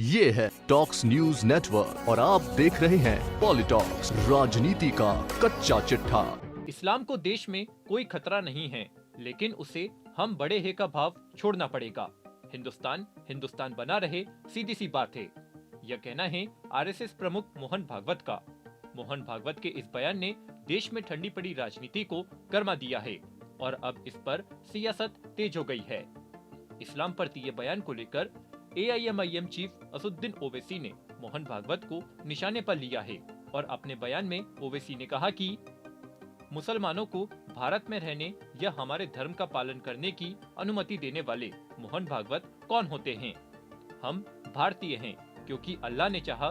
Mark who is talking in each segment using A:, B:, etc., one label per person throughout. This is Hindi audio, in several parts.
A: ये है टॉक्स न्यूज नेटवर्क और आप देख रहे हैं पॉलिटॉक्स, राजनीति का कच्चा चिट्ठा।
B: इस्लाम को देश में कोई खतरा नहीं है, लेकिन उसे हम बड़े है का भाव छोड़ना पड़ेगा। हिंदुस्तान हिंदुस्तान बना रहे, सीधी सी बात है। यह कहना है आरएसएस प्रमुख मोहन भागवत का। मोहन भागवत के इस बयान ने देश में ठंडी पड़ी राजनीति को गर्मा दिया है और अब इस पर सियासत तेज हो गई है। इस्लाम पर दिए बयान को लेकर एआईएमआईएम चीफ असदुद्दीन ओवैसी ने मोहन भागवत को निशाने पर लिया है और अपने बयान में ओवैसी ने कहा कि मुसलमानों को भारत में रहने या हमारे धर्म का पालन करने की अनुमति देने वाले मोहन भागवत कौन होते हैं। हम भारतीय हैं क्योंकि अल्लाह ने चाहा।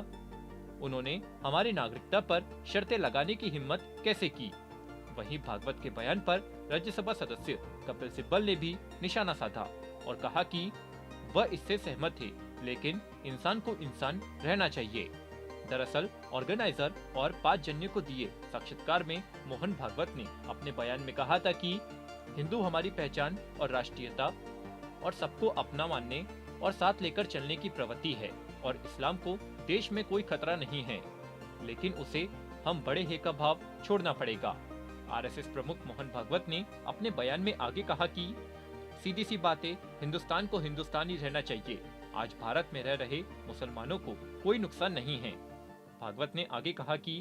B: उन्होंने हमारी नागरिकता पर शर्तें लगाने की हिम्मत कैसे की। वहीं भागवत के बयान पर राज्यसभा सदस्य कपिल सिब्बल ने भी निशाना साधा और कहा कि वह इससे सहमत थे, लेकिन इंसान को इंसान रहना चाहिए। दरअसल ऑर्गेनाइजर और 5 जनवरी को दिए साक्षात्कार में मोहन भागवत ने अपने बयान में कहा था कि हिंदू हमारी पहचान और राष्ट्रीयता और सबको अपना मानने और साथ लेकर चलने की प्रवृत्ति है और इस्लाम को देश में कोई खतरा नहीं है, लेकिन उसे हम बड़े है का भाव छोड़ना पड़ेगा। आरएसएस प्रमुख मोहन भागवत ने अपने बयान में आगे कहा कि सीधी सी बात है, हिंदुस्तान को हिंदुस्तानी रहना चाहिए। आज भारत में रह रहे मुसलमानों को कोई नुकसान नहीं है। भागवत ने आगे कहा कि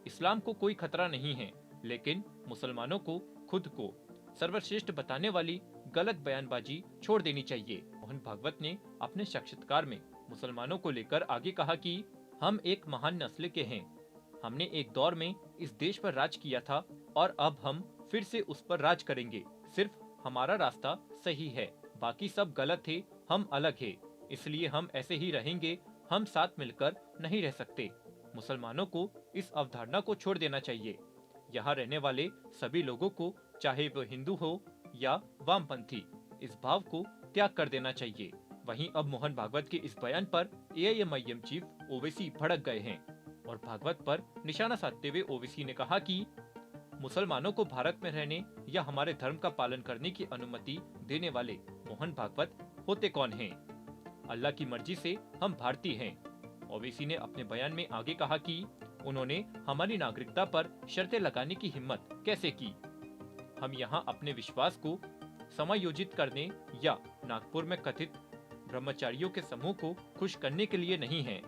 B: इस्लाम को कोई खतरा नहीं है, लेकिन मुसलमानों को खुद को सर्वश्रेष्ठ बताने वाली गलत बयानबाजी छोड़ देनी चाहिए। मोहन भागवत ने अपने साक्षात्कार में मुसलमानों को लेकर आगे कहा कि हम एक महान नस्ल के हैं। हमने एक दौर में इस देश पर राज किया था और अब हम फिर से उस पर राज करेंगे। सिर्फ हमारा रास्ता सही है, बाकी सब गलत है। हम अलग है, इसलिए हम ऐसे ही रहेंगे। हम साथ मिलकर नहीं रह सकते। मुसलमानों को इस अवधारणा को छोड़ देना चाहिए। यहाँ रहने वाले सभी लोगों को, चाहे वो हिंदू हो या वामपंथी, इस भाव को त्याग कर देना चाहिए। वहीं अब मोहन भागवत के इस बयान पर एआईएमआईएम चीफ ओवैसी भड़क गए हैं और भागवत पर निशाना साधते हुए ओवैसी ने कहा कि मुसलमानों को भारत में रहने या हमारे धर्म का पालन करने की अनुमति देने वाले मोहन भागवत होते कौन हैं? अल्लाह की मर्जी से हम भारतीय हैं। ओवैसी ने अपने बयान में आगे कहा कि उन्होंने हमारी नागरिकता पर शर्तें लगाने की हिम्मत कैसे की। हम यहाँ अपने विश्वास को समायोजित करने या नागपुर में कथित ब्रह्मचारियों के समूह को खुश करने के लिए नहीं हैं।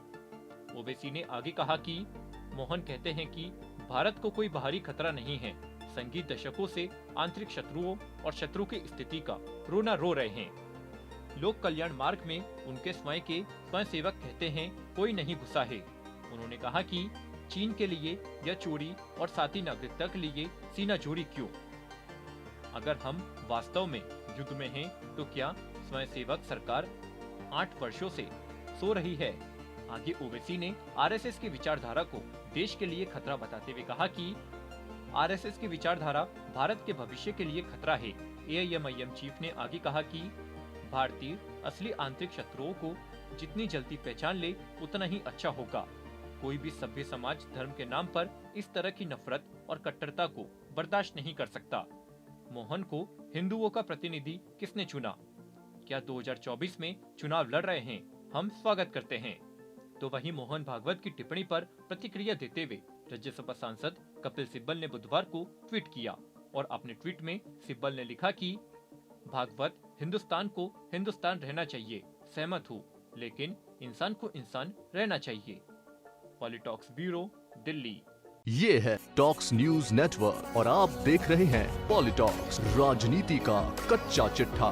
B: ओवैसी ने आगे कहा कि मोहन कहते हैं कि भारत को कोई बाहरी खतरा नहीं है। संगीत दशकों से आंतरिक शत्रुओं और शत्रु की स्थिति का रोना रो रहे हैं। लोक कल्याण मार्ग में उनके स्वयं के स्वयंसेवक कहते हैं कोई नहीं घुसा है। उन्होंने कहा कि चीन के लिए या चोरी और साथी नागरिकता के लिए सीना जोड़ी क्यों? अगर हम वास्तव में युद्ध में हैं, तो क्या स्वयंसेवक सरकार 8 वर्षों से सो रही है? आगे ओवैसी ने आरएसएस की विचारधारा को देश के लिए खतरा बताते हुए कहा कि आरएसएस की विचारधारा भारत के भविष्य के लिए खतरा है। एआईएमआईएम चीफ ने आगे कहा कि भारतीय असली आंतरिक शत्रुओं को जितनी जल्दी पहचान ले उतना ही अच्छा होगा। कोई भी सभ्य समाज धर्म के नाम पर इस तरह की नफरत और कट्टरता को बर्दाश्त नहीं कर सकता। मोहन को हिंदुओं का प्रतिनिधि किसने चुना? क्या 2024 में चुनाव लड़ रहे हैं? हम स्वागत करते हैं। तो वहीं मोहन भागवत की टिप्पणी पर प्रतिक्रिया देते हुए राज्यसभा सांसद कपिल सिब्बल ने बुधवार को ट्वीट किया और अपने ट्वीट में सिब्बल ने लिखा कि भागवत हिंदुस्तान को हिंदुस्तान रहना चाहिए, सहमत हूँ, लेकिन इंसान को इंसान रहना चाहिए। पॉलिटॉक्स ब्यूरो, दिल्ली।
A: ये है टॉक्स न्यूज नेटवर्क और आप देख रहे हैं पॉलिटॉक्स, राजनीति का कच्चा चिट्ठा।